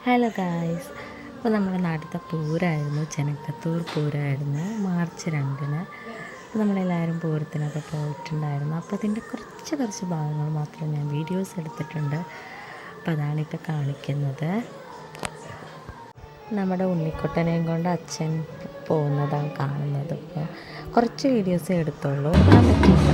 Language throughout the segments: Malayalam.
ഹലോ ഗായ്സ്, അപ്പോൾ നമ്മുടെ നാട്ടിലത്തെ പൂരമായിരുന്നു, ചെനക്കത്തൂർ പൂരമായിരുന്നു മാർച്ച് 2-ന്. അപ്പോൾ നമ്മളെല്ലാവരും പൂരത്തിനൊക്കെ പോയിട്ടുണ്ടായിരുന്നു. അപ്പോൾ അതിൻ്റെ കുറച്ച് ഭാഗങ്ങൾ മാത്രം ഞാൻ വീഡിയോസ് എടുത്തിട്ടുണ്ട്. അപ്പോൾ അതാണിപ്പോൾ കാണിക്കുന്നത്. നമ്മുടെ ഉണ്ണിക്കുട്ടനെയും കൊണ്ട് അച്ഛൻ പോകുന്നതാണ് കാണുന്നത്. അപ്പോൾ കുറച്ച് വീഡിയോസേ എടുത്തുള്ളൂ, ആ പറ്റില്ല.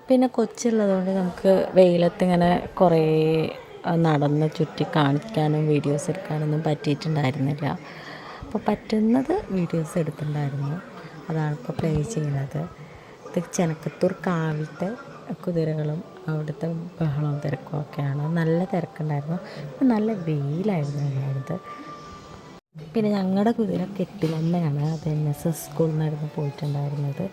പിന്നെ കൊച്ചുള്ളതുകൊണ്ട് നമുക്ക് വെയിലത്തിങ്ങനെ കുറേ നടന്ന് ചുറ്റി കാണിക്കാനും വീഡിയോസ് എടുക്കാനൊന്നും പറ്റിയിട്ടുണ്ടായിരുന്നില്ല. അപ്പോൾ പറ്റുന്നത് വീഡിയോസ് എടുത്തിട്ടുണ്ടായിരുന്നു. അതാണ് ഇപ്പോൾ പ്ലേ ചെയ്യുന്നത്. ഇത് ചെനക്കത്തൂർ കാവിലത്തെ കുതിരകളും അവിടുത്തെ ബഹളവും തിരക്കും ഒക്കെയാണ്. നല്ല തിരക്കുണ്ടായിരുന്നു. നല്ല വെയിലായിരുന്നു ഉണ്ടായിരുന്നത്. പിന്നെ ഞങ്ങളുടെ കുതിര കെട്ടിലമ്മയാണ്. അത് NSS സ്കൂളിൽ നിന്നായിരുന്നു പോയിട്ടുണ്ടായിരുന്നത്.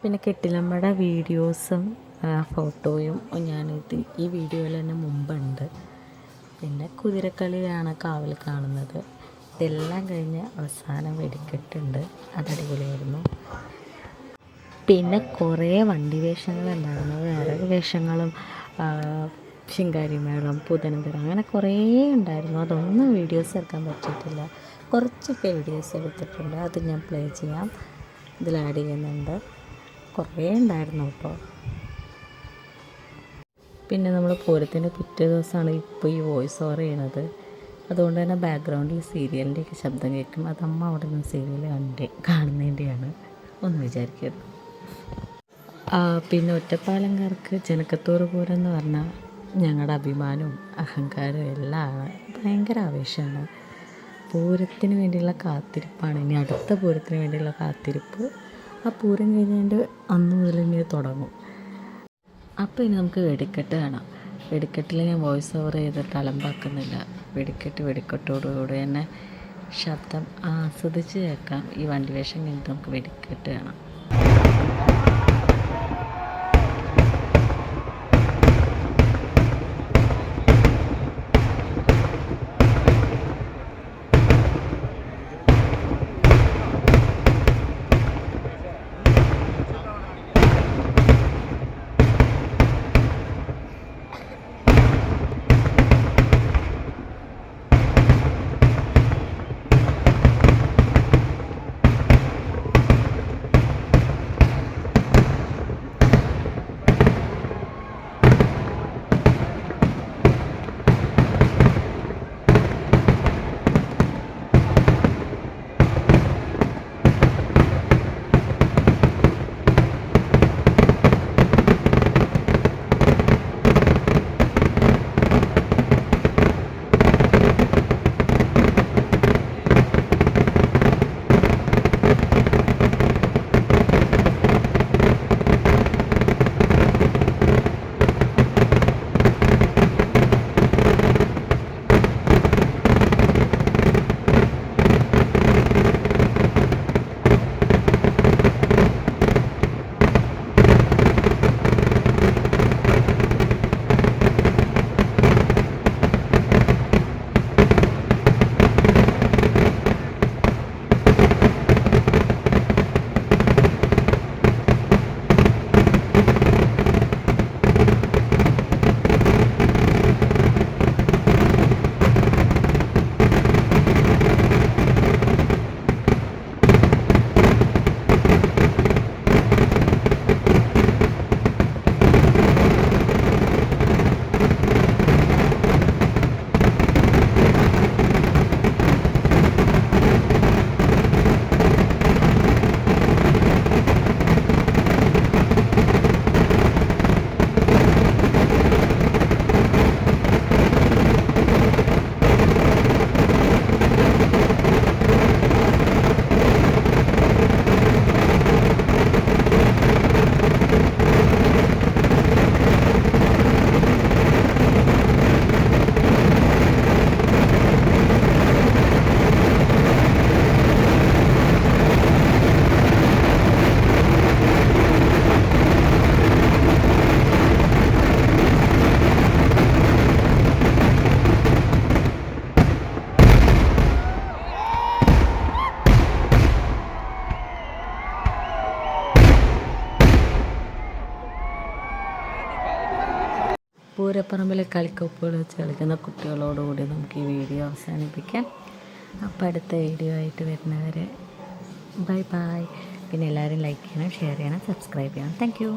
പിന്നെ കെട്ടിലമ്മയുടെ വീഡിയോസും ഫോട്ടോയും ഞാനിത് ഈ വീഡിയോയിൽ തന്നെ മുമ്പുണ്ട്. പിന്നെ കുതിരക്കളിയാണ് കാവൽ കാണുന്നത്. ഇതെല്ലാം കഴിഞ്ഞ് അവസാനം വെടിക്കെട്ടുണ്ട്. അതടിപൊളിയായിരുന്നു. പിന്നെ കുറേ വണ്ടി വേഷങ്ങളുണ്ടായിരുന്നു. വേറെ വേഷങ്ങളും ശിങ്കാരിമേളം, പൂതനന്തരം, അങ്ങനെ കുറേ ഉണ്ടായിരുന്നു. അതൊന്നും വീഡിയോസ് എടുക്കാൻ പറ്റിയിട്ടില്ല. കുറച്ചൊക്കെ വീഡിയോസ് എടുത്തിട്ടുണ്ട്. അത് ഞാൻ പ്ലേ ചെയ്യാം, ഇതിൽ ആഡ് ചെയ്യുന്നുണ്ട്. കുറേ ഉണ്ടായിരുന്നു കേട്ടോ. പിന്നെ നമ്മൾ പൂരത്തിൻ്റെ പിറ്റേ ദിവസമാണ് ഇപ്പോൾ ഈ വോയിസ് ഓവർ ചെയ്യണത്. അതുകൊണ്ട് തന്നെ ബാക്ക്ഗ്രൗണ്ടിൽ സീരിയലിൻ്റെയൊക്കെ ശബ്ദം കേൾക്കും. അത് അമ്മ അവിടെ നിന്ന് സീരിയൽ കാണുന്നതിൻ്റെയാണ്, ഒന്ന് വിചാരിക്കരുത്. പിന്നെ ഒറ്റപ്പാലംകാർക്ക് ചെനക്കത്തൂർ പൂരം എന്ന് പറഞ്ഞാൽ ഞങ്ങളുടെ അഭിമാനവും അഹങ്കാരവും എല്ലാമാണ്. ഭയങ്കര ആവേശമാണ്. പൂരത്തിന് വേണ്ടിയുള്ള കാത്തിരിപ്പാണ്. ഇനി അടുത്ത പൂരത്തിന് വേണ്ടിയുള്ള കാത്തിരിപ്പ്. ആ പൂരം കഴിഞ്ഞതിൻ്റെ അന്ന് മുതൽ ഇനി തുടങ്ങും. അപ്പോൾ ഇനി നമുക്ക് വെടിക്കെട്ട് കാണാം. വെടിക്കെട്ടിൽ ഞാൻ വോയിസ് ഓവർ ചെയ്തിട്ട് അലമ്പാക്കുന്നില്ല. വെടിക്കെട്ടോടുകൂടി തന്നെ ശബ്ദം ആസ്വദിച്ച് കേൾക്കാം. ഈ വണ്ടി വേഷം കഴിഞ്ഞിട്ട് നമുക്ക് വെടിക്കെട്ട് കാണാം. പൂരപ്പറമ്പിലെ കളിക്കോപ്പുകൾ വെച്ച് കളിക്കുന്ന കുട്ടികളോടുകൂടി നമുക്ക് ഈ വീഡിയോ അവസാനിപ്പിക്കാം. അപ്പോൾ അടുത്ത വീഡിയോ ആയിട്ട് വരുന്നവരെ ബൈ ബൈ. പിന്നെ എല്ലാവരും ലൈക്ക് ചെയ്യണം, ഷെയർ ചെയ്യണം, സബ്സ്ക്രൈബ് ചെയ്യണം. Thank you.